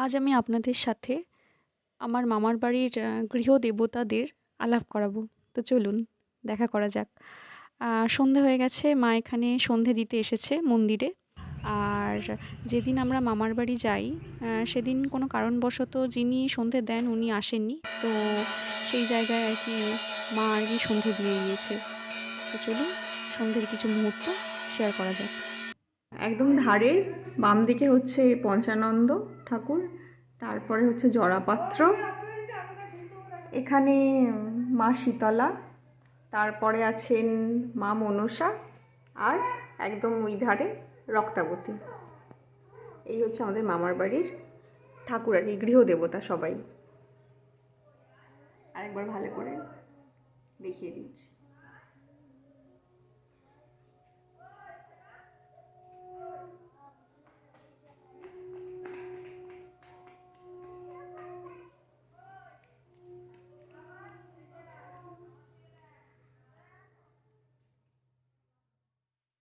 আজ আমি আপনাদের সাথে আমার মামার বাড়ির গৃহদেবতাদের আলাপ করাবো। তো চলুন দেখা করা যাক। সন্ধে হয়ে গেছে, মা এখানে সন্ধে দিতে এসেছে মন্দিরে। আর যেদিন আমরা মামার বাড়ি যাই সেদিন কোনো কারণবশত যিনি সন্ধে দেন উনি আসেননি। তো সেই জায়গায় আর কি মা আর কি সন্ধে দিয়ে গিয়েছে। তো চলুন সন্ধ্যের কিছু মুহূর্ত শেয়ার করা যাক। একদম ধারের বাম দিকে হচ্ছে পঞ্চানন্দ ঠাকুর, তারপরে হচ্ছে জড়াপাত্র, এখানে মা শীতলা, তারপরে আছেন মা মনসা, আর একদম ওই ধারে রক্তাবতী। এই হচ্ছে আমাদের মামার বাড়ির ঠাকুর আর কি, গৃহদেবতা সবাই। আরেকবার ভালো করে দেখিয়ে দিচ্ছি।